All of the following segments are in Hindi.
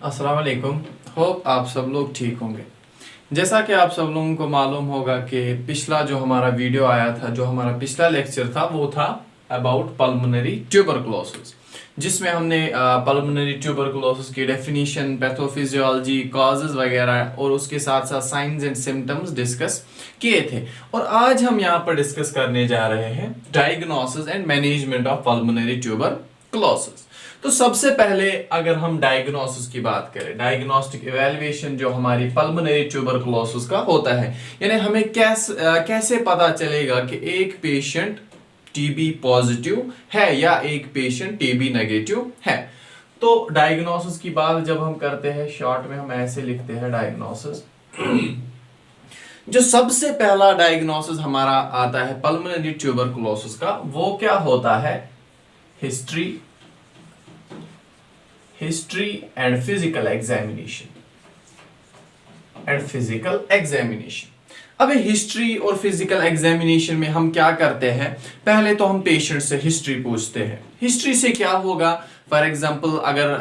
अस्सलाम वालेकुम। होप आप सब लोग ठीक होंगे। जैसा कि आप सब लोगों को मालूम होगा कि पिछला जो हमारा वीडियो आया था, जो हमारा पिछला लेक्चर था, वो था अबाउट पल्मोनरी ट्यूबरकुलोसिस, जिसमें हमने पल्मोनरी ट्यूबरकुलोसिस की डेफिनेशन, पैथोफिजियोलॉजी, कॉजेज वगैरह और उसके साथ साथ साइंस एंड सिम्टम्स डिस्कस किए थे। और आज हम यहाँ पर डिस्कस करने जा रहे हैं diagnosis and management of pulmonary tuberculosis. तो सबसे पहले अगर हम डायग्नोसिस की बात करें, डायग्नोस्टिक इवैल्यूएशन जो हमारी पल्मोनरी ट्यूबरकुलोसिस का होता है, यानी हमें कैसे पता चलेगा कि एक पेशेंट टीबी पॉजिटिव है या एक पेशेंट टीबी नेगेटिव है। तो डायग्नोसिस की बात जब हम करते हैं, शॉर्ट में हम ऐसे लिखते हैं डायग्नोसिस। जो सबसे पहला डायग्नोसिस हमारा आता है पल्मोनरी ट्यूबरकुलोसिस का, वो क्या होता है? History and physical examination. अब हिस्ट्री और फिजिकल एग्जामिनेशन में हम क्या करते हैं? पहले तो हम पेशेंट से हिस्ट्री पूछते हैं। हिस्ट्री से क्या होगा? फॉर एग्जांपल अगर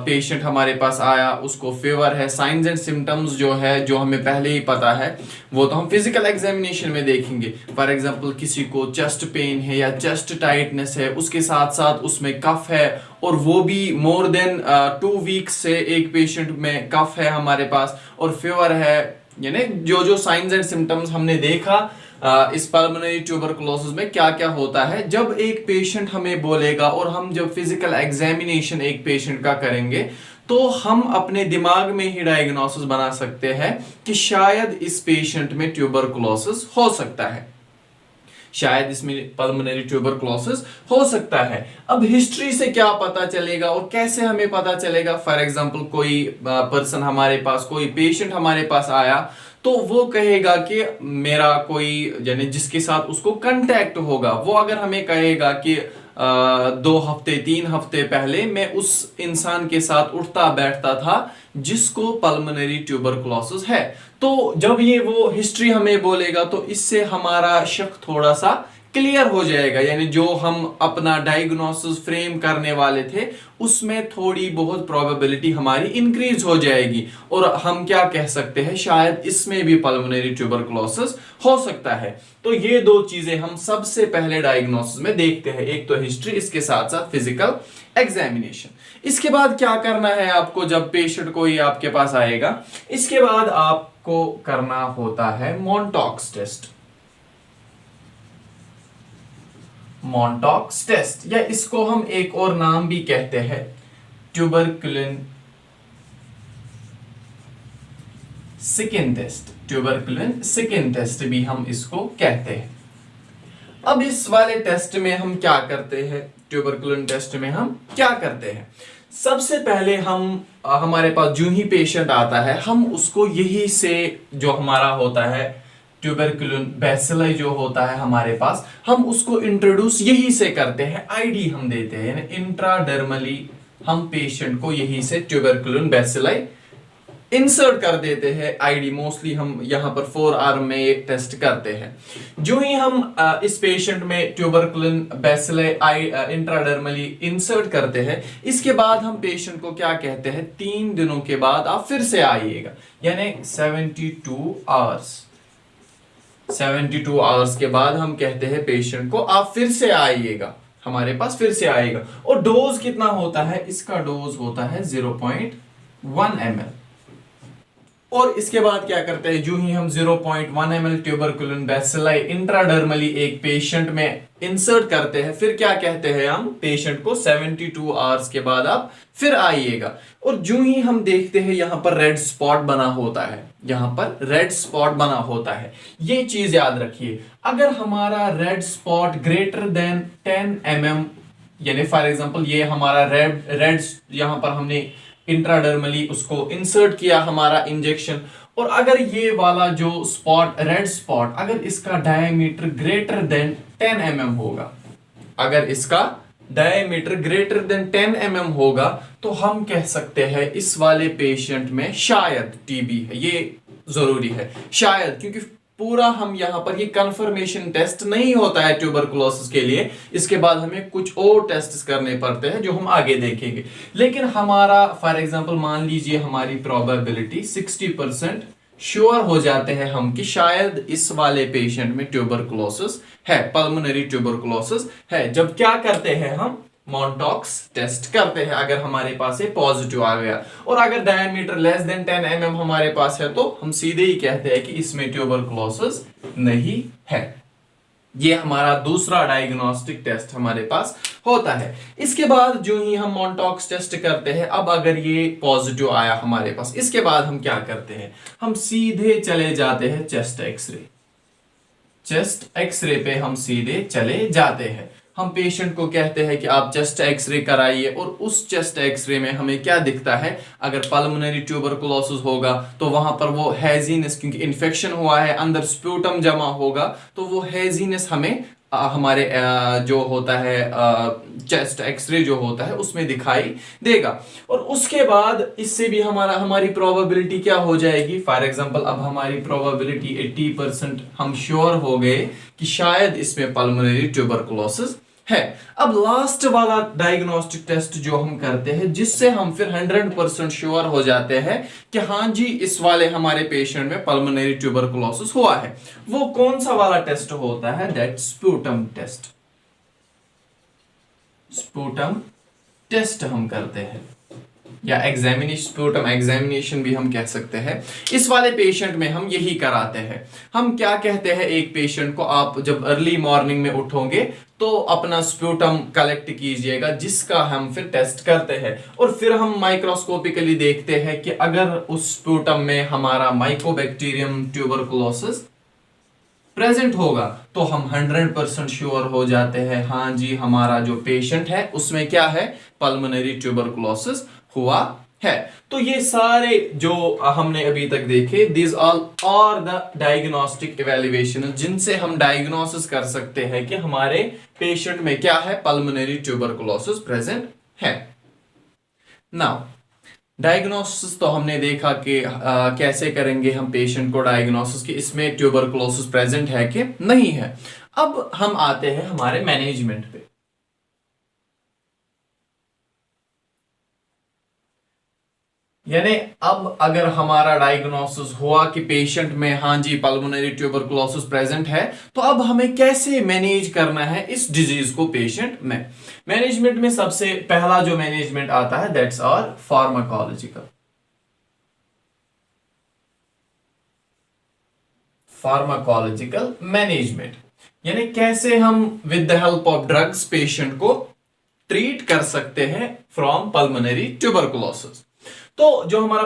पेशेंट हमारे पास आया, उसको फीवर है, साइंस एंड सिम्टम्स जो है, जो हमें पहले ही पता है, वो तो हम फिजिकल एग्जामिनेशन में देखेंगे। फॉर एग्जांपल किसी को चेस्ट पेन है या चेस्ट टाइटनेस है, उसके साथ साथ उसमें कफ है, और वो भी मोर देन 2 वीक्स से एक पेशेंट में कफ है हमारे पास और फीवर है, यानी जो जो साइंस एंड सिम्टम्स हमने देखा इस पल्मोनरी ट्यूबरकुलोसिस में क्या क्या होता है। जब एक पेशेंट हमें बोलेगा और हम जब फिजिकल एग्जामिनेशन एक पेशेंट का करेंगे, तो हम अपने दिमाग में ही डायग्नोसिस बना सकते हैं कि शायद इस पेशेंट में ट्यूबरकुलोसिस हो सकता है, शायद इसमें पल्मोनरी ट्यूबरकुलोसिस हो सकता है। अब हिस्ट्री से क्या पता चलेगा और कैसे हमें पता चलेगा? फॉर एग्जांपल कोई पर्सन हमारे पास, कोई पेशेंट हमारे पास आया, तो वो कहेगा कि मेरा कोई, यानी जिसके साथ उसको कांटेक्ट होगा, वो अगर हमें कहेगा कि 2 हफ्ते 3 हफ्ते पहले मैं उस इंसान के साथ उठता बैठता था जिसको पल्मोनरी ट्यूबरकुलोसिस है, तो जब ये वो हिस्ट्री हमें बोलेगा तो इससे हमारा शक थोड़ा सा क्लियर हो जाएगा, यानी जो हम अपना डायग्नोसिस फ्रेम करने वाले थे उसमें थोड़ी बहुत प्रोबेबिलिटी हमारी इंक्रीज हो जाएगी, और हम क्या कह सकते हैं, शायद इसमें भी पल्मोनरी ट्यूबरकुलोसिस हो सकता है। तो ये 2 चीजें हम सबसे पहले डायग्नोसिस में देखते हैं, एक तो हिस्ट्री, इसके साथ साथ फिजिकल एग्जामिनेशन। इसके बाद क्या करना है आपको? जब पेशेंट कोई आपके पास आएगा, इसके बाद आपको करना होता है मॉन्टॉक्स टेस्ट। मॉन्टॉक्स टेस्ट, या इसको हम एक और नाम भी कहते हैं tuberculin skin test. Tuberculin skin test भी हम इसको कहते हैं। अब इस वाले टेस्ट में हम क्या करते हैं? ट्यूबरकुलिन टेस्ट में हम क्या करते हैं? सबसे पहले हमारे पास जो ही पेशेंट आता है, हम उसको यही से, जो हमारा होता है ट्यूबरकुलिन बैसिली जो होता है हमारे पास, हम उसको इंट्रोड्यूस यही से करते हैं, आईडी हम देते हैं, यानी इंट्राडर्मली हम पेशेंट को यही से ट्यूबरकुलिन बैसिली इंसर्ट कर देते हैं। आईडी मोस्टली हम यहाँ पर 4 आर्म में एक टेस्ट करते हैं। जो ही हम इस पेशेंट में ट्यूबरकुलिन बैसिली इंट्राडर्मली इंसर्ट करते हैं, इसके बाद हम पेशेंट को क्या कहते हैं, 3 दिनों के बाद आप फिर से आइएगा, यानी 72 आवर्स के बाद हम कहते हैं पेशेंट को आप फिर से आइएगा, हमारे पास फिर से आएगा। और डोज कितना होता है? इसका डोज होता है 0.1 ml। और इसके बाद क्या करते हैं, जो ही हम 0.1 ml ट्यूबरकुलिन बैसिली इंट्राडर्मली एक पेशेंट में इंसर्ट करते हैं, फिर क्या कहते हैं हम पेशेंट को 72 आवर्स के बाद आप फिर आइएगा। और जो ही हम देखते हैं यहाँ पर रेड स्पॉट बना होता है, यहाँ पर रेड स्पॉट बना होता है, ये चीज याद रखिए। अगर हमारा red spot greater than 10 mm, यानी फॉर एग्जांपल ये हमारा रेड यहाँ पर हमने इंट्राडर्मली उसको इंसर्ट किया हमारा इंजेक्शन, और अगर ये वाला जो स्पॉट, रेड स्पॉट, अगर इसका डायमीटर ग्रेटर देन 10 mm होगा, अगर इसका डायमीटर ग्रेटर देन 10 mm होगा, तो हम कह सकते हैं इस वाले पेशेंट में शायद टीबी है। ये जरूरी है शायद, क्योंकि पूरा हम यहाँ पर ये कंफर्मेशन टेस्ट नहीं होता है ट्यूबरकुलोसिस के लिए, इसके बाद हमें कुछ और टेस्ट करने पड़ते हैं जो हम आगे देखेंगे। लेकिन हमारा फॉर एग्जांपल मान लीजिए हमारी प्रोबेबिलिटी 60% श्योर हो जाते हैं हम कि शायद इस वाले पेशेंट में ट्यूबरकुलोसिस है, पल्मोनरी ट्यूबरकुलोसिस है। जब क्या करते हैं हम मॉन्टॉक्स टेस्ट करते हैं, अगर हमारे पास ये पॉजिटिव आ गया, और अगर डायमीटर लेस देन 10 mm हमारे पास है तो हम सीधे ही कहते हैं कि इसमें ट्यूबरकुलोसिस नहीं है। ये हमारा दूसरा डायग्नोस्टिक टेस्ट हमारे पास होता है। इसके बाद जो ही हम मॉन्टॉक्स टेस्ट करते हैं, अब अगर ये पॉजिटिव आया हमारे पास, इसके बाद हम क्या करते हैं, हम सीधे चले जाते हैं चेस्ट एक्सरे। चेस्ट एक्सरे पे हम सीधे चले जाते हैं। हम पेशेंट को कहते हैं कि आप चेस्ट एक्सरे कराइए, और उस चेस्ट एक्सरे में हमें क्या दिखता है, अगर पल्मोनरी ट्यूबरकुलोसिस होगा तो वहां पर वो हैजीनेस, क्योंकि इन्फेक्शन हुआ है, अंदर स्प्यूटम जमा होगा, तो वो हैजीनेस हमें हमारे जो होता है चेस्ट एक्सरे जो होता है उसमें दिखाई देगा। और उसके बाद इससे भी हमारी प्रोबेबिलिटी क्या हो जाएगी, फॉर एग्जांपल अब हमारी प्रोबेबिलिटी 80% हम श्योर हो गए कि शायद इसमें पल्मोनरी ट्यूबरकुलोसिस है। अब लास्ट वाला डायग्नोस्टिक टेस्ट जो हम करते हैं, जिससे हम फिर 100% श्योर हो जाते हैं कि हाँ जी इस वाले हमारे पेशेंट में पल्मोनरी ट्यूबरकुलोसिस हुआ है, वो कौन सा वाला टेस्ट होता है, that sputum test. Sputum test हम करते हैं, या स्प्यूटम एग्जामिनेशन भी हम कह सकते हैं। इस वाले पेशेंट में हम यही कराते हैं। हम क्या कहते हैं एक पेशेंट को, आप जब अर्ली मॉर्निंग में उठोगे तो अपना स्प्यूटम कलेक्ट कीजिएगा, जिसका हम फिर टेस्ट करते हैं, और फिर हम माइक्रोस्कोपिकली देखते हैं कि अगर उस स्प्यूटम में हमारा माइकोबैक्टीरियम ट्यूबरकुलोसिस प्रेजेंट होगा तो हम 100% श्योर हो जाते हैं हाँ जी हमारा जो पेशेंट है उसमें क्या है, पल्मोनरी ट्यूबरकुलोसिस हुआ है। तो ये सारे जो हमने अभी तक देखे, these all are the diagnostic evaluation, जिनसे हम डायग्नोसिस कर सकते हैं कि हमारे पेशेंट में क्या है, पल्मोनरी ट्यूबरकुलोसिस प्रेजेंट है। नाउ डायग्नोसिस तो हमने देखा कि कैसे करेंगे हम पेशेंट को डायग्नोसिस कि इसमें ट्यूबरकुलोसिस प्रेजेंट है कि नहीं है। अब हम आते हैं हमारे मैनेजमेंट पे। यानी अब अगर हमारा डायग्नोसिस हुआ कि पेशेंट में हाँ जी पल्मोनरी ट्यूबरकुलोसिस प्रेजेंट है, तो अब हमें कैसे मैनेज करना है इस डिजीज को पेशेंट में। मैनेजमेंट में सबसे पहला जो मैनेजमेंट आता है that's our pharmacological. Pharmacological management यानी कैसे हम with the help of drugs patient को ट्रीट कर सकते हैं फ्रॉम पल्मोनरी ट्यूबरकुलोसिस। तो जो हमारा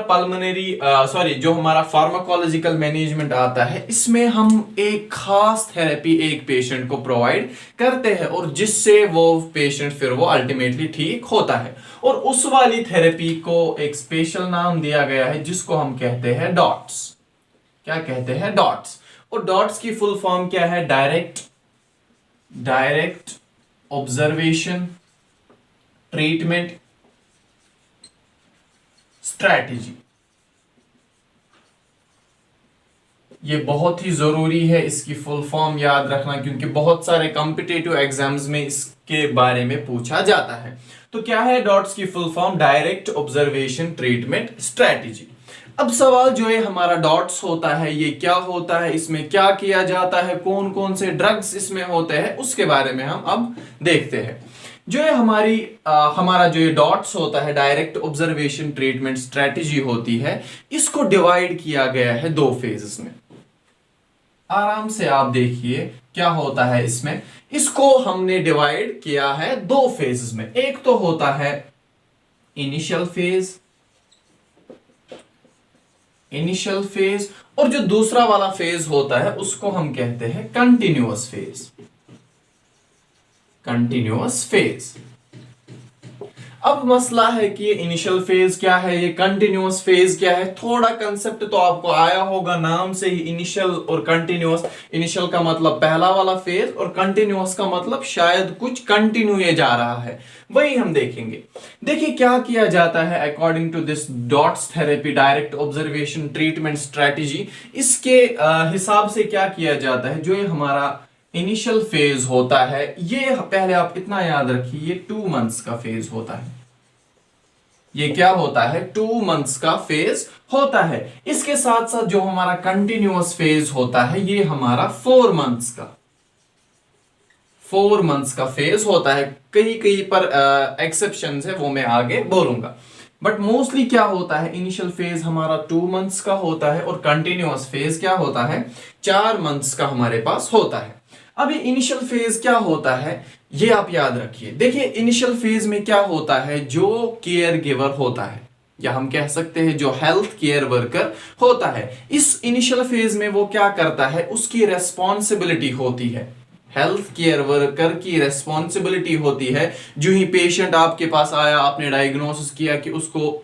जो हमारा फार्माकोलॉजिकल मैनेजमेंट आता है, इसमें हम एक खास थेरेपी एक पेशेंट को प्रोवाइड करते हैं, और जिससे वो पेशेंट फिर वो अल्टीमेटली ठीक होता है। और उस वाली थेरेपी को एक स्पेशल नाम दिया गया है जिसको हम कहते हैं डॉट्स। क्या कहते हैं, डॉट्स। और डॉट्स की फुल फॉर्म क्या है, डायरेक्ट ऑब्जर्वेशन ट्रीटमेंट स्ट्रैटेजी। ये बहुत ही जरूरी है इसकी फुल फॉर्म याद रखना, क्योंकि बहुत सारे कॉम्पिटिटिव एग्जाम्स में इसके बारे में पूछा जाता है। तो क्या है डॉट्स की full form, direct observation treatment strategy. अब सवाल जो है हमारा डॉट्स होता है, ये क्या होता है, इसमें क्या किया जाता है, कौन कौन से ड्रग्स इसमें होते हैं, उसके बारे में हम अब देखते हैं। जो है हमारा जो ये डॉट्स होता है, डायरेक्ट ऑब्जर्वेशन ट्रीटमेंट स्ट्रेटेजी होती है, इसको डिवाइड किया गया है 2 फेजेस में। आराम से आप देखिए क्या होता है इसमें। इसको हमने डिवाइड किया है 2 फेजेस में। एक तो होता है इनिशियल फेज, और जो दूसरा वाला फेज होता है उसको हम कहते हैं कंटिन्यूअस फेज। अब मसला है कि ये इनिशियल फेज क्या है, ये कंटिन्यूअस फेज क्या है। थोड़ा कंसेप्ट तो आपको आया होगा नाम से ही, इनिशियल और कंटिन्यूअस। इनिशियल का मतलब पहला वाला फेज और कंटिन्यूअस का मतलब शायद कुछ कंटिन्यू ये जा रहा है, वही हम देखेंगे। देखिए क्या किया जाता है according to this DOTS therapy direct observation treatment strategy. इसके हिसाब से क्या किया जाता है, जो ये हमारा इनिशियल फेज होता है, ये पहले आप इतना याद रखिए, ये 2 मंथ्स का फेज होता है। ये क्या होता है, 2 मंथ्स का फेज होता है। इसके साथ साथ जो हमारा कंटिन्यूअस फेज होता है, ये हमारा 4 मंथ्स का फेज होता है। कई कई पर एक्सेप्शंस है, वो मैं आगे बोलूंगा। बट मोस्टली क्या होता है, इनिशियल फेज हमारा 2 मंथ्स का होता है और कंटिन्यूअस फेज क्या होता है, 4 मंथ्स का हमारे पास होता है। अब ये इनिशियल फेज क्या होता है, ये आप याद रखिए। देखिए इनिशियल फेज में क्या होता है, जो केयर गिवर होता है, या हम कह सकते हैं जो हेल्थ केयर वर्कर होता है, इस इनिशियल फेज में वो क्या करता है, उसकी रेस्पॉन्सिबिलिटी होती है, हेल्थ केयर वर्कर की रेस्पॉन्सिबिलिटी होती है। जो ही पेशेंट आपके पास आया, आपने डायग्नोसिस किया कि उसको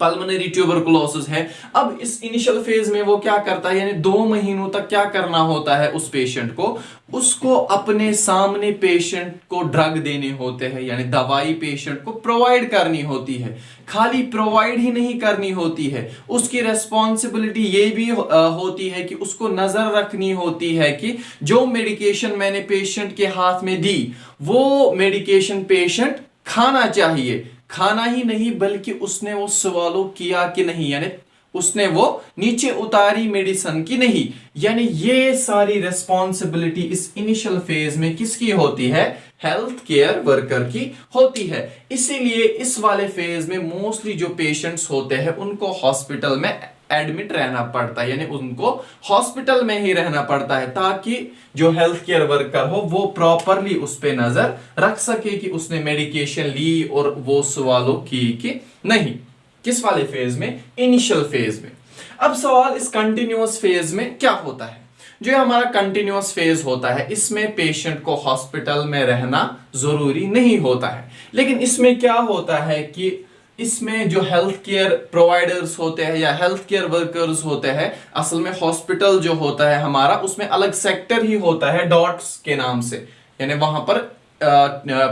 पल्मोनरी ट्यूबरकुलोसिस है, अब इस इनिशियल फेज में वो क्या करता है, यानी 2 महीनों तक क्या करना होता है उस पेशेंट को, उसको अपने सामने पेशेंट को ड्रग देने होते हैं, यानी दवाई पेशेंट को प्रोवाइड करनी होती है। खाली प्रोवाइड ही नहीं करनी होती है, उसकी रेस्पॉन्सिबिलिटी ये भी होती है कि उसको नजर रखनी होती है कि जो मेडिकेशन मैंने पेशेंट के हाथ में दी, वो मेडिकेशन पेशेंट खाना चाहिए। खाना ही नहीं बल्कि उसने वो स्वॉलो किया कि नहीं, यानी उसने वो नीचे उतारी मेडिसिन की नहीं। यानी ये सारी रेस्पॉन्सिबिलिटी इस इनिशियल फेज में किसकी होती है, हेल्थ केयर वर्कर की होती है। इसीलिए इस वाले फेज में मोस्टली जो पेशेंट्स होते हैं उनको हॉस्पिटल में एडमिट रहना पड़ता है, यानी उनको हॉस्पिटल में ही रहना पड़ता है, ताकि जो हेल्थ केयर वर्कर हो वो प्रॉपरली उस पे नजर रख सके कि उसने मेडिकेशन ली और वो स्वालो की कि नहीं। किस वाले फेज में, इनिशियल फेज में। अब सवाल इस कंटिन्यूअस फेज में क्या होता है। जो हमारा कंटिन्यूअस फेज होता है, इसमें पेशेंट को हॉस्पिटल में रहना जरूरी नहीं होता है, लेकिन इसमें क्या होता है कि इसमें जो हेल्थ केयर प्रोवाइडर्स होते हैं या हेल्थ केयर वर्कर्स होते हैं, असल में हॉस्पिटल जो होता है हमारा, उसमें अलग सेक्टर ही होता है डॉट्स के नाम से, यानी वहां पर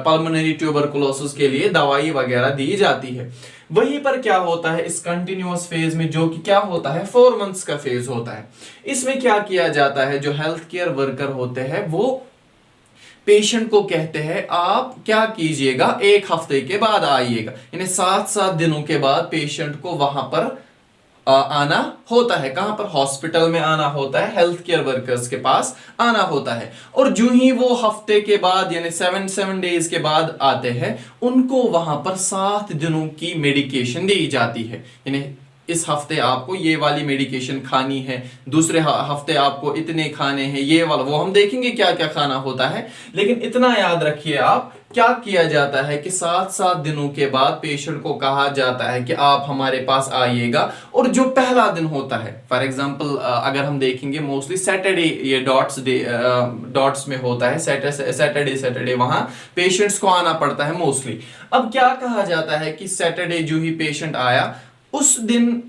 पल्मोनरी ट्यूबरकुलोसिस के लिए दवाई वगैरह दी जाती है। वहीं पर क्या होता है इस कंटिन्यूअस फेज में, जो कि क्या होता है 4 मंथ्स का फेज होता है, इसमें क्या किया जाता है, जो हेल्थ केयर वर्कर होते हैं वो पेशेंट को कहते हैं आप क्या कीजिएगा, 1 हफ्ते के बाद आइएगा, यानी 7 दिनों के बाद पेशेंट को वहां पर आना होता है। कहां पर, हॉस्पिटल में आना होता है, हेल्थ केयर वर्कर्स के पास आना होता है। और जो ही वो हफ्ते के बाद यानी 7 डेज के बाद आते हैं, उनको वहां पर 7 दिनों की मेडिकेशन दी जाती है, यानी इस हफ्ते आपको ये वाली मेडिकेशन खानी है, दूसरे हफ्ते आपको इतने खाने हैं, ये वाला, वो हम देखेंगे क्या क्या खाना होता है। लेकिन इतना याद रखिए आप, क्या किया जाता है कि 7 दिनों के बाद पेशेंट को कहा जाता है कि आप हमारे पास आइएगा। और जो पहला दिन होता है, फॉर एग्जांपल अगर हम देखेंगे मोस्टली सैटरडे, ये डॉट्स में होता है, सैटरडे वहां पेशेंट्स को आना पड़ता है मोस्टली। अब क्या कहा जाता है कि सैटरडे जो ही पेशेंट आया, उस दिन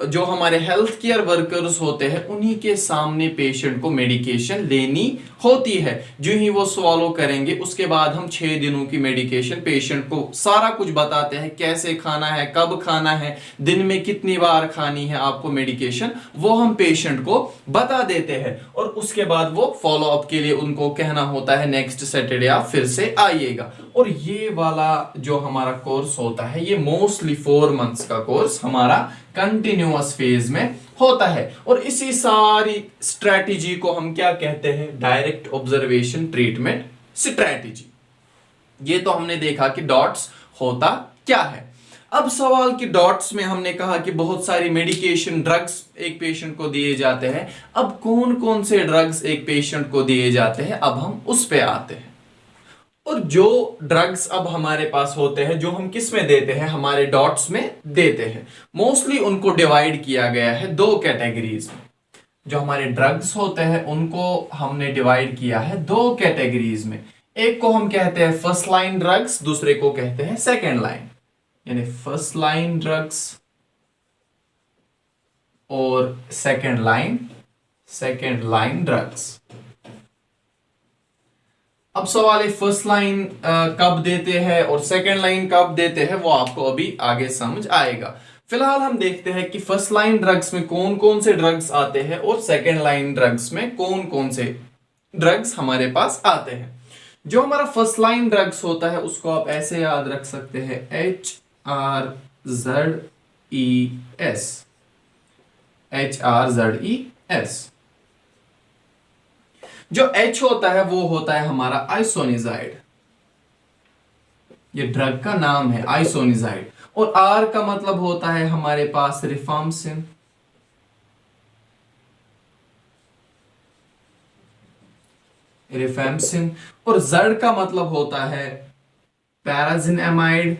जो हमारे हेल्थ केयर वर्कर्स होते हैं उन्हीं के सामने पेशेंट को मेडिकेशन लेनी होती है। जो ही वो स्वॉलो करेंगे, उसके बाद हम 6 दिनों की मेडिकेशन पेशेंट को सारा कुछ बताते हैं, कैसे खाना है, कब खाना है, दिन में कितनी बार खानी है आपको मेडिकेशन, वो हम पेशेंट को बता देते हैं। और उसके बाद वो फॉलो अप के लिए उनको कहना होता है नेक्स्ट सैटरडे आप फिर से आइएगा। और ये वाला जो हमारा कोर्स होता है, ये मोस्टली 4 मंथ्स का कोर्स हमारा कंटिन्यूअस फेज में होता है। और इसी सारी स्ट्रेटेजी को हम क्या कहते हैं, डायरेक्ट ऑब्जर्वेशन ट्रीटमेंट स्ट्रेटेजी। ये तो हमने देखा कि डॉट्स होता क्या है। अब सवाल कि डॉट्स में हमने कहा कि बहुत सारी मेडिकेशन ड्रग्स एक पेशेंट को दिए जाते हैं। अब कौन कौन से ड्रग्स एक पेशेंट को दिए जाते हैं, अब हम उस पे आते हैं। और जो ड्रग्स अब हमारे पास होते हैं, जो हम किस में देते हैं, हमारे डॉट्स में देते हैं, मोस्टली उनको डिवाइड किया गया है 2 कैटेगरीज में। जो हमारे ड्रग्स होते हैं उनको हमने डिवाइड किया है 2 कैटेगरीज में। एक को हम कहते हैं फर्स्ट लाइन ड्रग्स, दूसरे को कहते हैं सेकेंड लाइन, यानी फर्स्ट लाइन ड्रग्स और सेकेंड लाइन ड्रग्स। अब सवाल है फर्स्ट लाइन कब देते हैं और सेकेंड लाइन कब देते हैं, वो आपको अभी आगे समझ आएगा। फिलहाल हम देखते हैं कि फर्स्ट लाइन ड्रग्स में कौन कौन से ड्रग्स आते हैं और सेकेंड लाइन ड्रग्स में कौन कौन से ड्रग्स हमारे पास आते हैं। जो हमारा फर्स्ट लाइन ड्रग्स होता है उसको आप ऐसे याद रख सकते हैं, HRZES। जो H होता है वो होता है हमारा आइसोनिजाइड, ये ड्रग का नाम है आइसोनिजाइड। और R का मतलब होता है हमारे पास रिफाम्सिन, और Z का मतलब होता है पैराजिनएमाइड,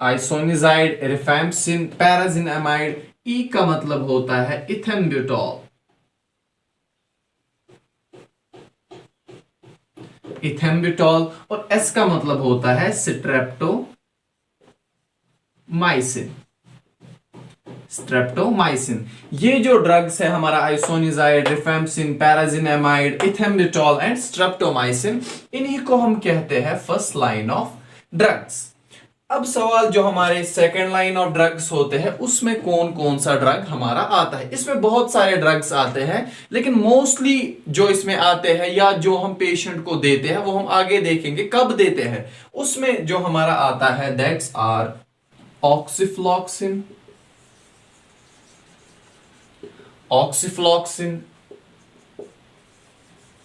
आइसोनिजाइड, रिफाम्सिन, पैराजिनएमाइड। E का मतलब होता है इथेम्ब्यूटॉल, और S का मतलब होता है स्ट्रेप्टोमाइसिन। ये जो ड्रग्स है हमारा आइसोनिजाइड, रिफाम्सिन, पैराजिनएमाइड, इथेम्ब्यूटॉल एंड स्ट्रेप्टोमाइसिन, इन्हीं को हम कहते हैं फर्स्ट लाइन ऑफ ड्रग्स। अब सवाल जो हमारे सेकेंड लाइन ऑफ ड्रग्स होते हैं उसमें कौन कौन सा ड्रग हमारा आता है। इसमें बहुत सारे ड्रग्स आते हैं, लेकिन मोस्टली जो इसमें आते हैं या जो हम पेशेंट को देते हैं वो हम आगे देखेंगे कब देते हैं। उसमें जो हमारा आता है दैट्स आर ऑक्सीफ्लॉक्सिन,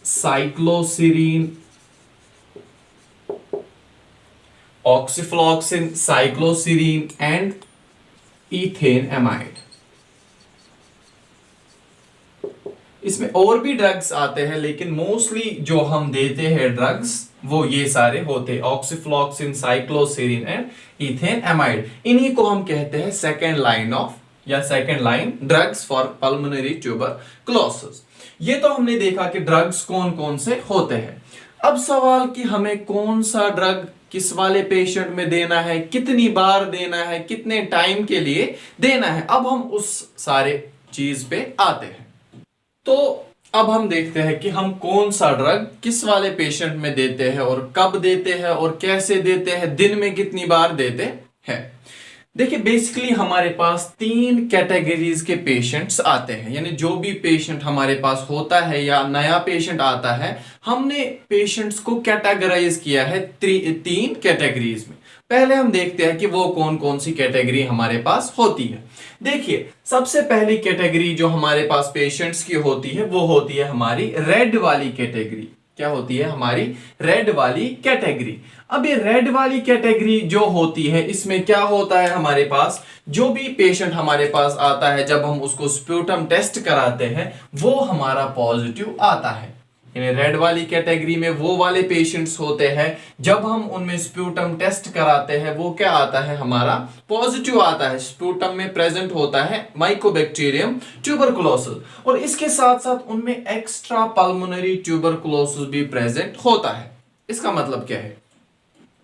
साइक्लोसिरीन, ऑक्सीफ्लॉक्सिन, साइक्लोसिरीन एंड इथेनएमाइड। इसमें और भी ड्रग्स आते हैं, लेकिन मोस्टली जो हम देते हैं ड्रग्स वो ये सारे होते हैं, ऑक्सीफ्लॉक्सिन, साइक्लोसिरीन एंड इथेनएमाइड। इन्हीं को हम कहते हैं second line drugs for pulmonary tuberculosis. ये तो हमने देखा कि ड्रग्स कौन कौन से होते हैं। अब सवाल कि हमें कौन सा ड्रग किस वाले पेशेंट में देना है, कितनी बार देना है, कितने टाइम के लिए देना है, अब हम उस सारे चीज पे आते हैं। तो अब हम देखते हैं कि हम कौन सा ड्रग किस वाले पेशेंट में देते हैं और कब देते हैं और कैसे देते हैं, दिन में कितनी बार देते हैं। देखिए बेसिकली हमारे पास 3 कैटेगरीज के पेशेंट्स आते हैं, यानी जो भी पेशेंट हमारे पास होता है या नया पेशेंट आता है, हमने पेशेंट्स को कैटेगराइज किया है 3 कैटेगरीज में। पहले हम देखते हैं कि वो कौन कौन सी कैटेगरी हमारे पास होती है। देखिए सबसे पहली कैटेगरी जो हमारे पास पेशेंट्स की होती है वो होती है हमारी रेड वाली कैटेगरी। क्या होती है हमारी रेड वाली कैटेगरी। अब ये रेड वाली कैटेगरी जो होती है इसमें क्या होता है, हमारे पास जो भी पेशेंट हमारे पास आता है जब हम उसको स्प्यूटम टेस्ट कराते हैं वो हमारा पॉजिटिव आता है। यानी रेड वाली कैटेगरी में वो वाले पेशेंट्स होते हैं जब हम उनमें स्प्यूटम टेस्ट कराते हैं वो क्या आता है, हमारा पॉजिटिव आता है। स्प्यूटम में प्रेजेंट होता है माइकोबैक्टीरियम ट्यूबरकुलोसिस और इसके साथ साथ उनमें एक्स्ट्रा पल्मोनरी ट्यूबरकुलोसिस भी प्रेजेंट होता है। इसका मतलब क्या है,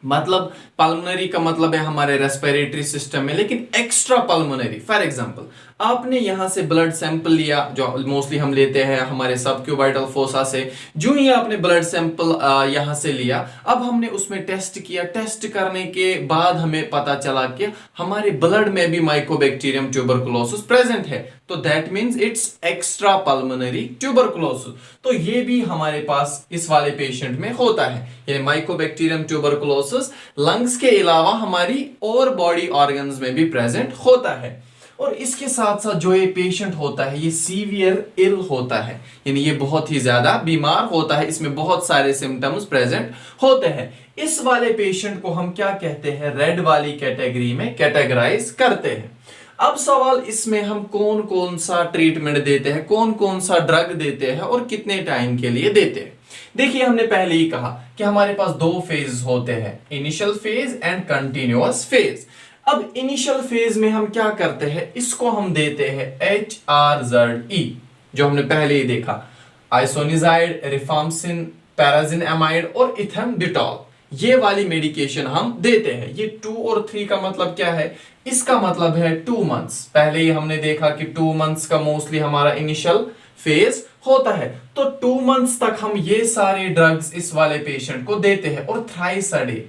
मतलब पल्मोनरी का मतलब है हमारे रेस्पिरेटरी सिस्टम में, लेकिन एक्स्ट्रा पल्मोनरी, फॉर एग्जांपल आपने यहां से ब्लड सैंपल लिया, जो मोस्टली हम लेते हैं हमारे सबक्यूबाइटल फोसा से। जो ही आपने ब्लड सैंपल यहां से लिया, अब हमने उसमें टेस्ट किया, टेस्ट करने के बाद हमें पता चला कि हमारे ब्लड में भी माइकोबैक्टीरियम ट्यूबरकुलोसिस प्रेजेंट है, तो that means it's extra pulmonary tuberculosis. तो ये भी हमारे पास इस वाले पेशेंट में होता है। यानी माइकोबैक्टीरियम ट्यूबरकुलोसिस लंग्स के अलावा हमारी और बॉडी ऑर्गन्स में भी प्रेजेंट होता है। और इसके साथ साथ जो ये पेशेंट होता है ये सीवियर इल होता है, यानी ये बहुत ही ज्यादा बीमार होता है, इसमें बहुत सारे सिम्टम्स प्रेजेंट होते हैं। इस वाले पेशेंट को हम क्या कहते हैं, रेड वाली कैटेगरी में कैटेगराइज करते हैं। अब सवाल इसमें हम कौन कौन सा ट्रीटमेंट देते हैं, कौन कौन सा ड्रग देते हैं और कितने टाइम के लिए देते हैं। देखिए हमने पहले ही कहा कि हमारे पास 2 फेज होते हैं, initial phase and continuous phase. अब इनिशियल फेज में हम क्या करते हैं, इसको हम देते हैं HRZE, जो हमने पहले ही देखा, आइसोनिजाइड, रिफाम्सिन, पैराजिनएमाइड और इथेम्बिटॉल, ये वाली मेडिकेशन हम देते हैं। ये 2 और 3 का मतलब क्या है? इसका मतलब है 2 मंथ्स। पहले ही हमने देखा कि 2 मंथ्स का मोस्टली हमारा इनिशियल फेज होता है, तो 2 मंथ्स तक हम ये सारे ड्रग्स इस वाले पेशेंट को देते हैं। और थ्राइस अ डे,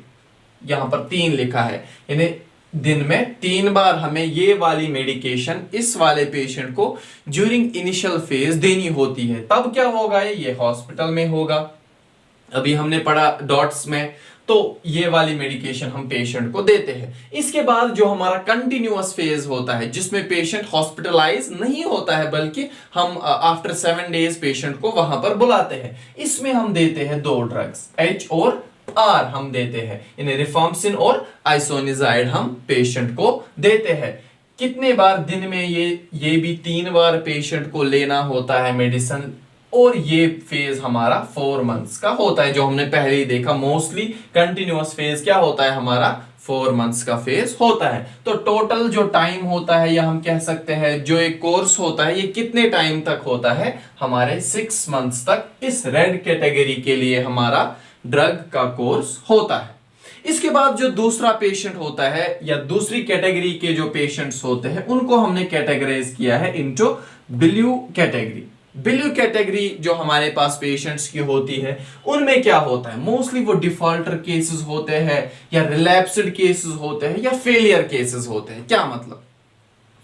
यहां पर 3 लिखा है, यानी दिन में 3 बार हमें ये वाली मेडिकेशन इस वाले पेशेंट को ड्यूरिंग इनिशियल फेज देनी होती है। तब क्या होगा? ये हॉस्पिटल में होगा। अभी हमने पढ़ा डॉट्स में, तो ये वाली मेडिकेशन हम पेशेंट को देते हैं। इसके बाद जो हमारा कंटिन्यूअस फेज होता है, जिसमें पेशेंट हॉस्पिटलाइज नहीं होता है, बल्कि हम आफ्टर 7 डेज पेशेंट को वहां पर बुलाते हैं, इसमें हम देते हैं 2 ड्रग्स, H और R हम देते हैं, यानी रिफाम्सिन और आइसोनिजाइड हम पेशेंट को देते हैं। कितने बार? दिन में ये भी 3 बार पेशेंट को लेना होता है मेडिसिन, और ये फेज हमारा 4 मंथ्स का होता है, जो हमने पहले ही देखा। मोस्टली कंटिन्यूअस फेज क्या होता है हमारा? 4 मंथ्स का फेज होता है। तो टोटल जो टाइम होता है, या हम कह सकते हैं जो एक कोर्स होता है, ये कितने टाइम तक होता है? हमारे 6 मंथ्स तक इस रेड कैटेगरी के लिए हमारा ड्रग का कोर्स होता है। इसके बाद जो दूसरा पेशेंट होता है, या दूसरी कैटेगरी के जो पेशेंट्स होते हैं, उनको हमने कैटेगराइज किया है into blue category. Blue category जो हमारे पास पेशेंट्स की होती है, उनमें क्या होता है? मोस्टली वो डिफॉल्टर केसेस होते हैं, या रिलैप्स्ड केसेस होते हैं, या फेलियर केसेस होते हैं। क्या मतलब?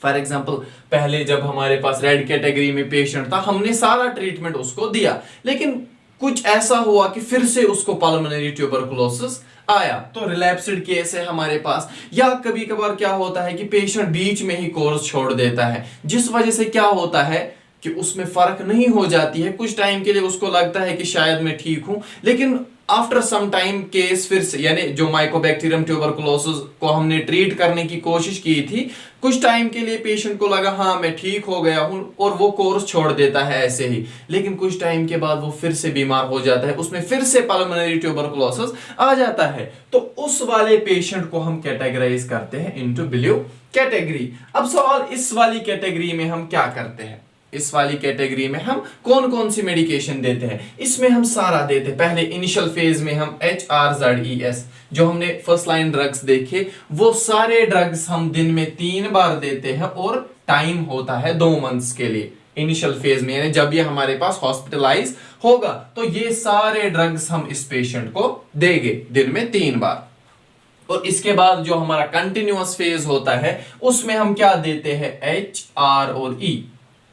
फॉर एग्जाम्पल, पहले जब हमारे पास रेड कैटेगरी में पेशेंट था, हमने सारा ट्रीटमेंट उसको दिया, लेकिन कुछ ऐसा हुआ कि फिर से उसको पल्मोनरी ट्यूबरकुलोसिस आया, तो रिलैप्स्ड केस है हमारे पास। या कभी कभार क्या होता है कि पेशेंट बीच में ही कोर्स छोड़ देता है, जिस वजह से क्या होता है कि उसमें फर्क नहीं हो जाती है। कुछ टाइम के लिए उसको लगता है कि शायद मैं ठीक हूं, लेकिन आफ्टर सम टाइम केस फिर से, यानी जो माइकोबैक्टीरियम ट्यूबरकुलोसिस को हमने ट्रीट करने की कोशिश की थी, कुछ टाइम के लिए पेशेंट को लगा हाँ मैं ठीक हो गया हूं, और वो कोर्स छोड़ देता है ऐसे ही। लेकिन कुछ टाइम के बाद वो फिर से बीमार हो जाता है, उसमें फिर से पल्मोनरी ट्यूबरकुलोसिस आ जाता है, तो उस वाले पेशेंट को हम कैटेगराइज करते हैं इनटू ब्लू कैटेगरी। अब सवाल, इस वाली कैटेगरी में हम क्या करते हैं? इस वाली कैटेगरी में हम कौन कौन सी मेडिकेशन देते हैं? इसमें हम सारा देते हैं। पहले इनिशियल फेज में हम HRZES, जो हमने फर्स्ट लाइन ड्रग्स देखे, वो सारे ड्रग्स हम दिन में 3 बार देते हैं, और टाइम होता है 2 मंथ्स के लिए इनिशियल फेज में, यानी जब ये हमारे पास हॉस्पिटलाइज होगा, तो ये सारे ड्रग्स हम इस पेशेंट को देंगे दिन में 3 बार। और इसके बाद जो हमारा कंटिन्यूअस फेज होता है, उसमें हम क्या देते हैं? HR और E,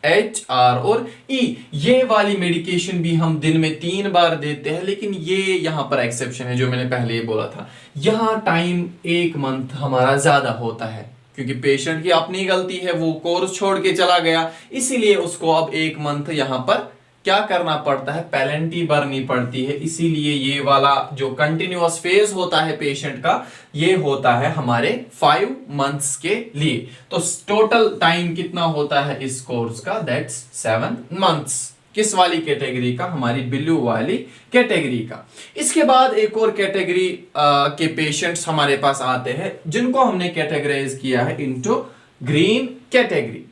HR और E, ये वाली मेडिकेशन भी हम दिन में 3 बार देते हैं। लेकिन ये यहां पर एक्सेप्शन है, जो मैंने पहले ही बोला था, यहां टाइम 1 मंथ हमारा ज्यादा होता है, क्योंकि पेशेंट की अपनी गलती है, वो कोर्स छोड़ के चला गया, इसीलिए उसको अब 1 मंथ यहां पर क्या करना पड़ता है? पेनल्टी भरनी पड़ती है। इसीलिए ये वाला जो कंटिन्यूअस फेज होता है पेशेंट का, ये होता है हमारे 5 मंथ्स के लिए। तो टोटल टाइम कितना होता है इस कोर्स का? That's 7 months. किस वाली कैटेगरी का? हमारी ब्लू वाली कैटेगरी का। इसके बाद एक और कैटेगरी के पेशेंट्स हमारे पास आते हैं, जिनको हमने कैटेगराइज किया है इनटू ग्रीन कैटेगरी।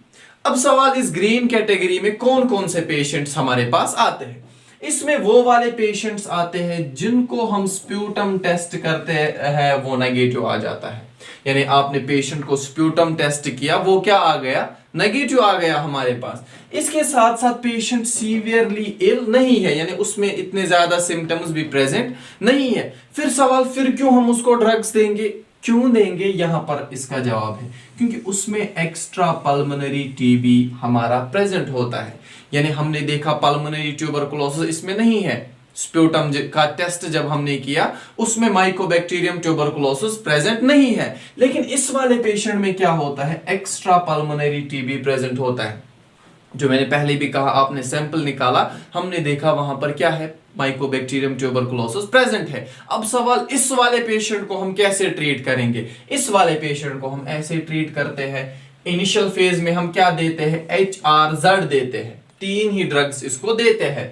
अब सवाल, इस ग्रीन कैटेगरी में कौन कौन से पेशेंट्स हमारे पास आते हैं? इसमें वो वाले पेशेंट्स आते हैं जिनको हम स्प्यूटम टेस्ट करते हैं, वो नेगेटिव आ जाता है। यानी आपने पेशेंट को स्प्यूटम टेस्ट किया, वो क्या आ गया? नेगेटिव आ गया हमारे पास। इसके साथ साथ पेशेंट सीवियरली इल नहीं है, यानी उसमें इतने ज्यादा सिम्टम्स भी प्रेजेंट नहीं है। फिर सवाल, फिर क्यों हम उसको ड्रग्स देंगे? क्यों देंगे? यहां पर इसका जवाब है, क्योंकि उसमें एक्स्ट्रा पल्मोनरी टीबी हमारा प्रेजेंट होता है। यानी हमने देखा पल्मोनरी ट्यूबरकुलोसिस इसमें नहीं है, स्प्यूटम का टेस्ट जब हमने किया उसमें माइकोबैक्टीरियम ट्यूबरकुलोसिस प्रेजेंट नहीं है। लेकिन इस वाले पेशेंट में क्या होता है? एक्स्ट्रा पल्मोनरी टीबी प्रेजेंट होता है। जो मैंने पहले भी कहा, आपने सैंपल निकाला, हमने देखा वहां पर क्या है? माइकोबैक्टीरियम ट्यूबरकुलोसिस प्रेजेंट है। अब सवाल, इस वाले पेशेंट को हम कैसे ट्रीट करेंगे? इस वाले पेशेंट को हम ऐसे ट्रीट करते हैं, इनिशियल फेज में हम क्या देते हैं? HRZ देते हैं, 3 ही ड्रग्स इसको देते हैं।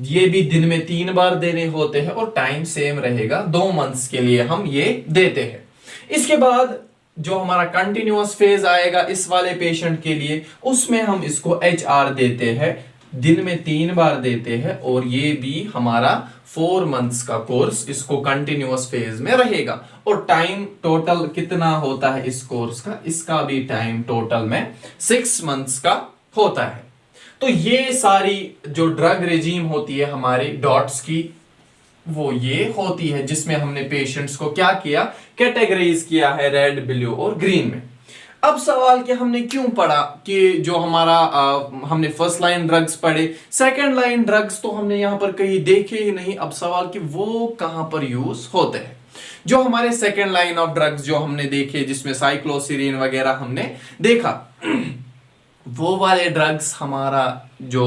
ये भी दिन में 3 बार देने होते हैं, और टाइम सेम रहेगा, 2 मंथ्स के लिए हम ये देते हैं। इसके बाद जो हमारा कंटिन्यूअस फेज आएगा इस वाले पेशेंट के लिए, उसमें हम इसको HR देते हैं, दिन में 3 बार देते हैं, और ये भी हमारा 4 मंथ्स का कोर्स इसको कंटिन्यूअस फेज में रहेगा। और टाइम टोटल कितना होता है इस कोर्स का, इसका भी टाइम टोटल में 6 मंथ्स का होता है। तो ये सारी जो ड्रग रेजीम होती है हमारी डॉट्स की, वो ये होती है जिसमें हमने पेशेंट्स को क्या किया, कैटेगराइज किया है रेड, ब्लू और ग्रीन में। अब सवाल कि हमने क्यों पढ़ा कि जो हमारा हमने फर्स्ट लाइन ड्रग्स पढ़े, सेकंड लाइन ड्रग्स तो हमने यहां पर कहीं देखे ही नहीं। अब सवाल कि वो कहां पर यूज होते हैं। जो हमारे सेकंड लाइन ऑफ ड्रग्स जो हमने देखे, जिसमें साइक्लोसिरीन वगैरह हमने देखा, वो वाले ड्रग्स हमारा जो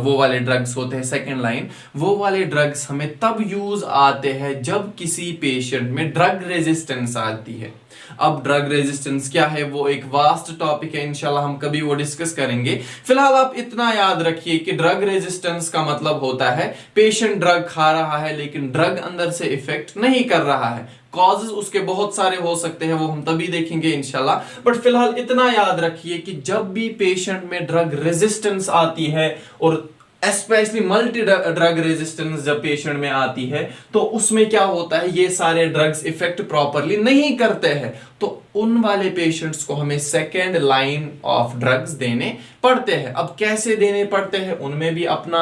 वो वाले ड्रग्स होते हैं सेकेंड लाइन, वो वाले ड्रग्स हमें तब यूज आते हैं जब किसी पेशेंट में ड्रग रेजिस्टेंस आती है। अब ड्रग रेजिस्टेंस क्या है वो एक वास्ट टॉपिक है, इंशाल्लाह हम कभी वो डिस्कस करेंगे। फिलहाल आप इतना याद रखिए कि ड्रग रेजिस्टेंस का मतलब होता है पेशेंट ड्रग खा रहा है लेकिन ड्रग अंदर से इफेक्ट नहीं कर रहा है। कॉजेज उसके बहुत सारे हो सकते हैं, वो हम तभी देखेंगे इंशाल्लाह। बट फिलहाल इतना याद रखिए कि जब भी पेशेंट में ड्रग रेजिस्टेंस आती है, और स्पेशली मल्टी ड्रग रेजिस्टेंस जब पेशेंट में आती है, तो उसमें क्या होता है, ये सारे ड्रग्स इफेक्ट प्रॉपरली नहीं करते हैं। तो उन वाले पेशेंट्स को हमें सेकेंड लाइन ऑफ ड्रग्स देने पड़ते हैं। अब कैसे देने पड़ते हैं, उनमें भी अपना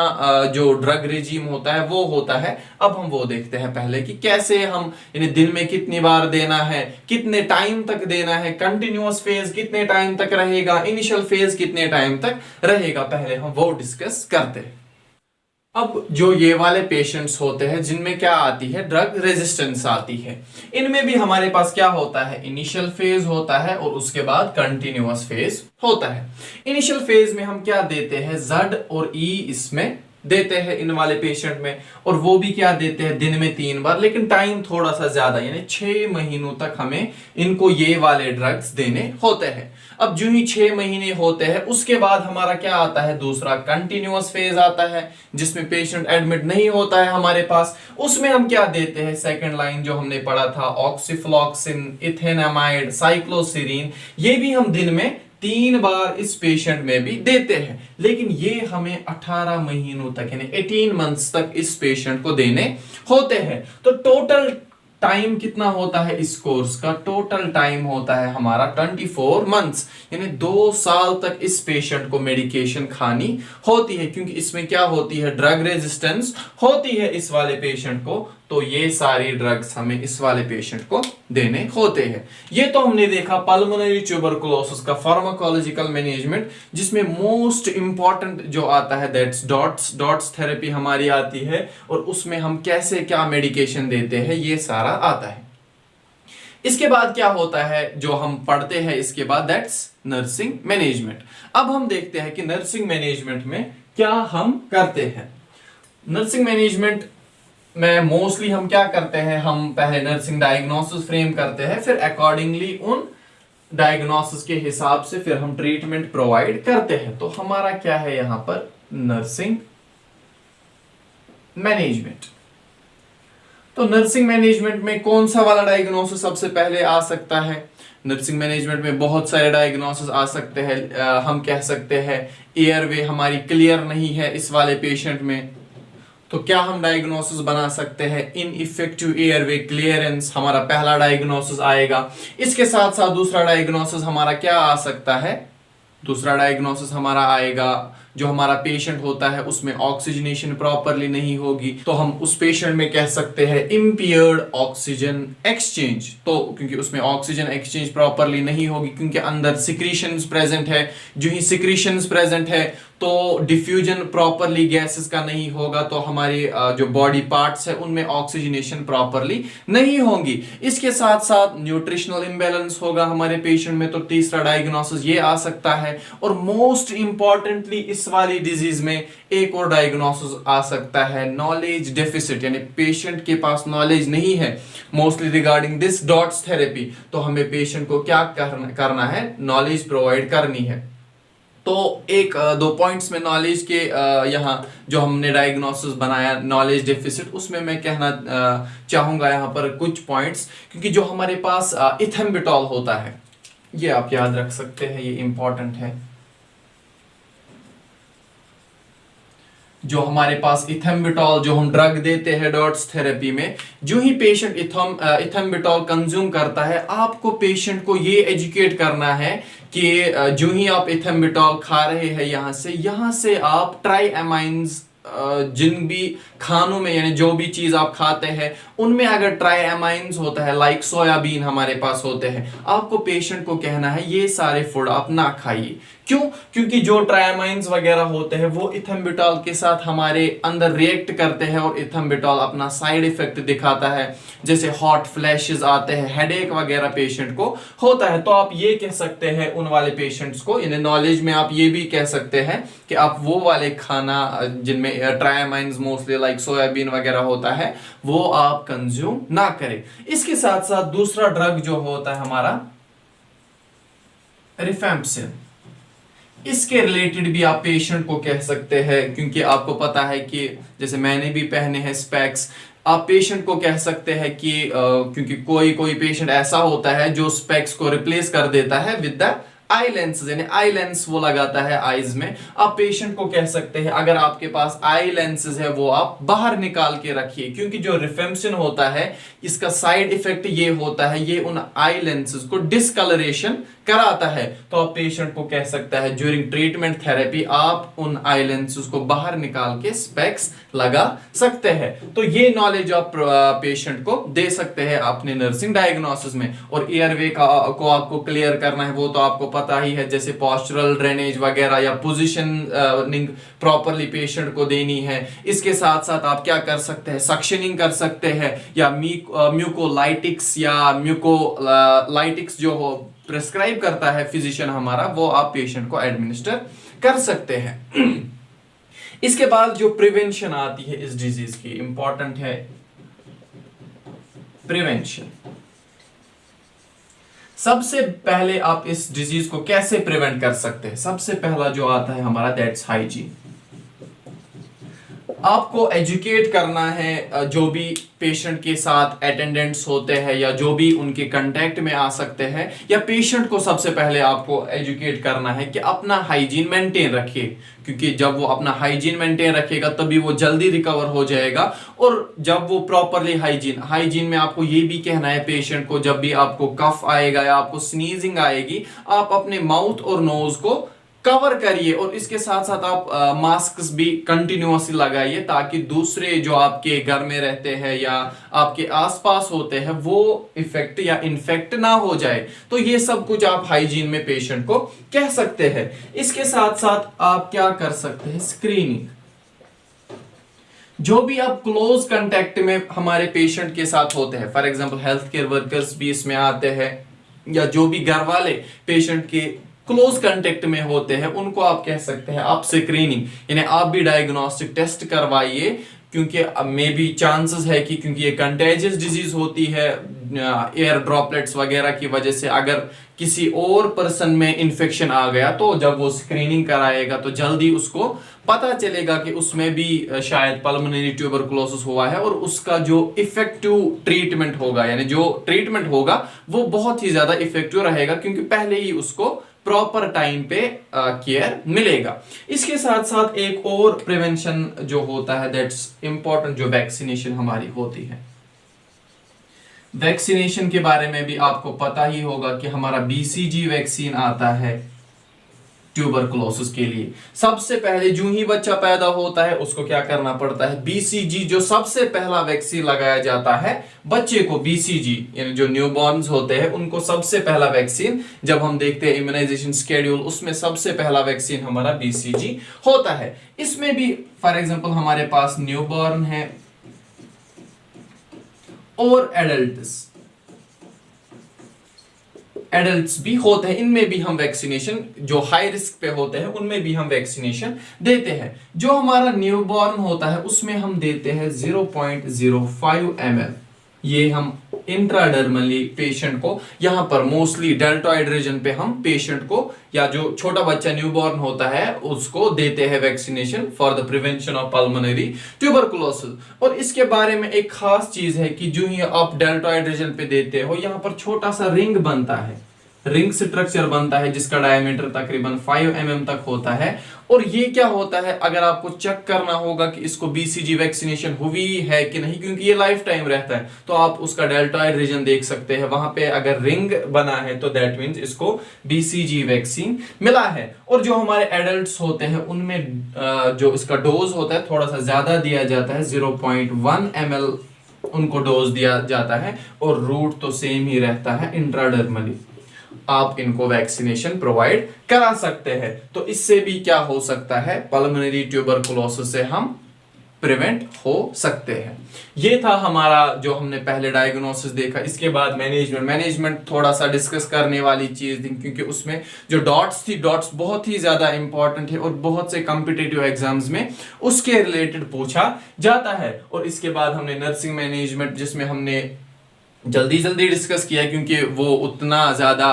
जो ड्रग रेजीम होता है वो होता है। अब हम वो देखते हैं पहले कि कैसे हम इन्हें दिन में कितनी बार देना है, कितने टाइम तक देना है, कंटिन्यूअस फेज कितने टाइम तक रहेगा, इनिशियल फेज कितने टाइम तक रहेगा, पहले हम वो डिस्कस करते हैं। अब जो ये वाले पेशेंट्स होते हैं जिनमें क्या आती है, ड्रग रेजिस्टेंस आती है, इनमें भी हमारे पास क्या होता है, इनिशियल फेज होता है और उसके बाद कंटिन्यूअस फेज होता है। इनिशियल फेज में हम क्या देते हैं, Z और E इसमें देते हैं इन वाले पेशेंट में, और वो भी क्या देते हैं, दिन में 3 बार, लेकिन टाइम थोड़ा सा ज्यादा, यानी 6 महीनों तक हमें इनको ये वाले ड्रग्स देने होते हैं। अब जो ही 6 महीने होते हैं उसके बाद हमारा क्या आता है, दूसरा कंटिन्यूअस फेज आता है जिसमें पेशेंट एडमिट नहीं होता है हमारे पास। उसमें हम क्या देते हैं, सेकंड लाइन जो हमने पढ़ा था, ऑक्सीफ्लॉक्सिन, इथेनामाइड, साइक्लोसिरीन, ये भी हम दिन में 3 बार इस पेशेंट में भी देते हैं। लेकिन ये हमें 18 महीनों तक यानी 18 मंथ्स तक इस पेशेंट को देने होते हैं। तो टोटल टाइम कितना होता है इस कोर्स का, टोटल टाइम होता है हमारा 24 मंथ्स, यानी 2 साल तक इस पेशेंट को मेडिकेशन खानी होती है, क्योंकि इसमें क्या होती है, ड्रग रेजिस्टेंस होती है इस वाले पेशेंट को। तो ये सारी ड्रग्स हमें इस वाले पेशेंट को देने होते हैं। ये तो हमने देखा पल्मोनरी ट्यूबरकुलोसिस का फार्माकोलॉजिकल मैनेजमेंट, जिसमें मोस्ट इंपॉर्टेंट जो आता है दैट्स डॉट्स थेरेपी हमारी आती है, और उसमें हम कैसे क्या मेडिकेशन देते हैं ये सारा आता है। इसके बाद क्या होता है जो हम पढ़ते हैं इसके बाद, दैट्स नर्सिंग मैनेजमेंट। अब हम देखते हैं कि नर्सिंग मैनेजमेंट में क्या हम करते हैं। नर्सिंग मैनेजमेंट में मोस्टली हम क्या करते हैं, हम पहले नर्सिंग डायग्नोसिस फ्रेम करते हैं, फिर अकॉर्डिंगली उन डायग्नोसिस के हिसाब से फिर हम ट्रीटमेंट प्रोवाइड करते हैं। तो हमारा क्या है यहां पर, नर्सिंग मैनेजमेंट। तो नर्सिंग मैनेजमेंट में कौन सा वाला डायग्नोसिस सबसे पहले आ सकता है, नर्सिंग मैनेजमेंट में बहुत सारे डायग्नोसिस आ सकते हैं। हम कह सकते हैं एयरवे हमारी क्लियर नहीं है इस वाले पेशेंट में, तो क्या हम डायग्नोसिस बना सकते हैं, इनइफेक्टिव एयरवे क्लियरेंस हमारा पहला डायग्नोसिस आएगा। इसके साथ साथ दूसरा डायग्नोसिस हमारा क्या आ सकता है, दूसरा डायग्नोसिस हमारा आएगा जो हमारा पेशेंट होता है उसमें ऑक्सीजनेशन प्रॉपरली नहीं होगी, तो हम उस पेशेंट में कह सकते हैं इम्पियर्ड ऑक्सीजन एक्सचेंज। तो क्योंकि उसमें ऑक्सीजन एक्सचेंज प्रॉपरली नहीं होगी, क्योंकि अंदर सिक्रीशंस प्रेजेंट है, जो ही सिक्रीशंस प्रेजेंट है तो डिफ्यूजन प्रॉपरली गैसेस का नहीं होगा, तो हमारी जो बॉडी पार्ट्स है उनमें ऑक्सीजनेशन प्रॉपरली नहीं होगी। इसके साथ साथ न्यूट्रिशनल इम्बैलेंस होगा हमारे पेशेंट में, तो तीसरा डायग्नोसिस ये आ सकता है। और मोस्ट इंपॉर्टेंटली इस वाली डिजीज में एक और डायग्नोसिस आ सकता है, नॉलेज डेफिसिट, यानी पेशेंट के पास नॉलेज नहीं है mostly regarding this DOTS therapy, तो हमें पेशेंट को क्या करना है, नॉलेज प्रोवाइड करनी है। तो एक दो पॉइंट्स में नॉलेज के यहाँ जो हमने डायग्नोसिस बनाया नॉलेज डेफिसिट, उसमें मैं कहना चाहूंगा यहाँ पर कुछ पॉइंट्स, क्योंकि जो हमारे पास इथेम्बिटॉल होता है, ये आप याद रख सकते हैं, ये इंपॉर्टेंट है। जो हमारे पास इथेम्बिटॉल जो हम ड्रग देते हैं डॉट्स थेरेपी में, जो ही पेशेंट इथेम्बिटॉल कंज्यूम करता है, आपको पेशेंट को ये एजुकेट करना है कि जो ही आप इथेम्बिटॉल खा रहे हैं यहाँ से आप ट्राइएमाइन्स जिन भी खानों में, यानी जो भी चीज आप खाते हैं उनमें अगर ट्राइएमाइन्स होता है, लाइक सोयाबीन हमारे पास होते हैं, आपको पेशेंट को कहना है ये सारे फूड आप ना खाइए। क्यों? क्योंकि जो ट्राइएमाइन्स वगैरह होते हैं वो इथेम्बिटॉल के साथ हमारे अंदर रिएक्ट करते हैं और इथेम्बिटॉल अपना साइड इफेक्ट दिखाता है, जैसे हॉट फ्लैशेस आते हैं, हेडेक वगैरह पेशेंट को होता है। तो आप ये कह सकते हैं उन वाले पेशेंट्स को, इन नॉलेज में आप ये भी कह सकते हैं कि आप वो वाले खाना जिनमें ट्राइएमाइन्स मोस्टली लाइक सोयाबीन वगैरह होता है वो आप कंज्यूम ना करें। इसके साथ साथ दूसरा ड्रग जो होता है हमारा रिफेम्पसिन, इसके रिलेटेड भी आप पेशेंट को कह सकते हैं, क्योंकि आपको पता है कि जैसे मैंने भी पहने हैं स्पेक्स, आप पेशेंट को कह सकते हैं कि क्योंकि कोई पेशेंट ऐसा होता है जो स्पेक्स को रिप्लेस कर देता है विद द आई लेंस, यानी आई लेंस वो लगाता है आईज में। आप पेशेंट को कह सकते हैं अगर आपके पास आई लेंसेज है वो आप बाहर निकाल के रखिए, क्योंकि जो रिफेम्पसिन होता है इसका साइड इफेक्ट ये होता है, ये उन आई लेंसेज को डिसकलरेशन कराता है। तो आप पेशेंट को कह सकता है ड्यूरिंग ट्रीटमेंट थेरेपी आप उन आई लेंसेज को बाहर निकाल के स्पेक्स लगा सकते हैं। तो ये नॉलेज आप पेशेंट को दे सकते हैं अपने नर्सिंग डायग्नोसिस में। और एयरवे को आपको क्लियर करना है वो तो आपको पता ही है, जैसे पोस्चरल ड्रेनेज वगैरह या पोजीशनिंग प्रॉपरली पेशेंट को देनी है। इसके साथ साथ आप क्या कर सकते हैं, सक्शनिंग कर सकते हैं, या म्यूकोलाइटिक्स या म्यूकोलाइटिक्स जो हो प्रिस्क्राइब करता है फिजिशियन हमारा, वो आप पेशेंट को एडमिनिस्टर कर सकते हैं। इसके बाद जो प्रिवेंशन आती है इस डिजीज की, इंपॉर्टेंट है प्रिवेंशन। सबसे पहले आप इस डिजीज को कैसे प्रिवेंट कर सकते हैं? सबसे पहला जो आता है हमारा दैट्स हाइजीन। आपको एजुकेट करना है जो भी पेशेंट के साथ अटेंडेंट्स होते हैं या जो भी उनके कांटेक्ट में आ सकते हैं, या पेशेंट को सबसे पहले आपको एजुकेट करना है कि अपना हाइजीन मेंटेन रखिए, क्योंकि जब वो अपना हाइजीन मेंटेन रखेगा तभी वो जल्दी रिकवर हो जाएगा। और जब वो प्रॉपरली हाइजीन में आपको ये भी कहना है पेशेंट को, जब भी आपको कफ आएगा या आपको स्नीजिंग आएगी, आप अपने माउथ और नोज को कवर करिए, और इसके साथ साथ आप मास्क भी कंटिन्यूअसली लगाइए, ताकि दूसरे जो आपके घर में रहते हैं या आपके आसपास होते हैं वो इफेक्ट या इन्फेक्ट ना हो जाए। तो ये सब कुछ आप हाइजीन में पेशेंट को कह सकते हैं। इसके साथ साथ आप क्या कर सकते हैं, स्क्रीनिंग। जो भी आप क्लोज कांटेक्ट में हमारे पेशेंट के साथ होते हैं, for example health care workers भी इसमें आते हैं, या जो भी घर वाले पेशेंट के क्लोज कांटेक्ट में होते हैं, उनको आप कह सकते हैं आप स्क्रीनिंग, यानी आप भी डायग्नोस्टिक टेस्ट करवाइए, क्योंकि मे बी चांसेस है कि क्योंकि ये कंटेजियस डिजीज होती है एयर ड्रॉपलेट्स वगैरह की वजह से, अगर किसी और पर्सन में इन्फेक्शन आ गया तो जब वो स्क्रीनिंग कराएगा तो जल्दी उसको पता चलेगा कि उसमें भी शायद पल्मोनरी ट्यूबरकुलोसिस हुआ है, और उसका जो इफेक्टिव ट्रीटमेंट होगा, यानी जो ट्रीटमेंट होगा वो बहुत ही ज्यादा इफेक्टिव रहेगा, क्योंकि पहले ही उसको प्रॉपर टाइम पे केयर मिलेगा। इसके साथ साथ एक और प्रिवेंशन जो होता है दैट्स इंपॉर्टेंट, जो वैक्सीनेशन हमारी होती है। वैक्सीनेशन के बारे में भी आपको पता ही होगा कि हमारा BCG वैक्सीन आता है ट्यूबरकुलोसिस के लिए। सबसे पहले जो ही बच्चा पैदा होता है उसको क्या करना पड़ता है, BCG जो सबसे पहला वैक्सीन लगाया जाता है बच्चे को, BCG यानी जो न्यूबॉर्न्स होते हैं उनको सबसे पहला वैक्सीन, जब हम देखते हैं इम्यूनाइजेशन शेड्यूल, उसमें सबसे पहला वैक्सीन हमारा BCG होता है। इसमें भी फॉर एग्जांपल हमारे पास न्यूबॉर्न है और एडल्ट्स भी होते हैं, इनमें भी हम वैक्सीनेशन, जो हाई रिस्क पे होते हैं उनमें भी हम वैक्सीनेशन देते हैं। जो हमारा न्यूबॉर्न होता है उसमें हम देते हैं 0.05 ml ये हम इंट्राडर्मली पेशेंट को, यहाँ पर मोस्टली डेल्टॉइड रीजन पे हम पेशेंट को या जो छोटा बच्चा न्यूबॉर्न होता है उसको देते हैं vaccination for the prevention of pulmonary tuberculosis. और इसके बारे में एक खास चीज है कि जो ही आप डेल्टॉइड रीजन पे देते हो, यहाँ पर छोटा सा रिंग बनता है, रिंग स्ट्रक्चर बनता है जिसका डायमीटर तकरीबन 5 mm तक होता है। और ये क्या होता है, अगर आपको चेक करना होगा कि इसको बीसीजी वैक्सीनेशन हुई है कि नहीं, क्योंकि ये लाइफ टाइम रहता है, तो आप उसका डेल्टॉइड रीजन देख सकते हैं, वहां पे अगर रिंग बना है तो दैट मींस इसको बीसीजी वैक्सीन मिला है। और जो हमारे एडल्ट्स होते हैं उनमें जो इसका डोज होता है थोड़ा सा ज्यादा दिया जाता है, 0.1 ml उनको डोज दिया जाता है, और रूट तो सेम ही रहता है इंट्राडर्मली। आप इनको वैक्सीनेशन प्रोवाइड करा सकते हैं। तो इससे भी क्या हो सकता है, पल्मोनरी ट्यूबरकुलोसिस से हम प्रिवेंट हो सकते हैं। ये था हमारा जो हमने पहले डायग्नोसिस देखा। इसके बाद मैनेजमेंट थोड़ा सा डिस्कस करने वाली चीज थी, क्योंकि उसमें जो डॉट्स थी, डॉट्स बहुत ही ज्यादा इंपॉर्टेंट है और बहुत से कॉम्पिटिटिव एग्जाम्स में उसके रिलेटेड पूछा जाता है। और इसके बाद हमने नर्सिंग मैनेजमेंट, जिसमें हमने जल्दी डिस्कस किया, क्योंकि वो उतना ज्यादा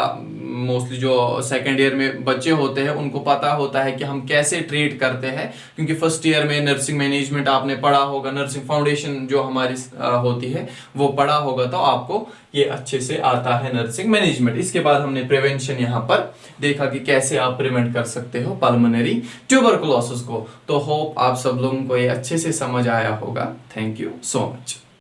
मोस्टली जो सेकेंड ईयर में बच्चे होते हैं उनको पता होता है कि हम कैसे ट्रीट करते हैं, क्योंकि फर्स्ट ईयर में नर्सिंग मैनेजमेंट आपने पढ़ा होगा, नर्सिंग फाउंडेशन जो हमारी होती है वो पढ़ा होगा, तो आपको ये अच्छे से आता है नर्सिंग मैनेजमेंट। इसके बाद हमने प्रिवेंशन यहाँ पर देखा कि कैसे आप प्रिवेंट कर सकते हो पल्मोनरी ट्यूबरकुलोसिस को। तो होप आप सब लोगों को ये अच्छे से समझ आया होगा। Thank you so much.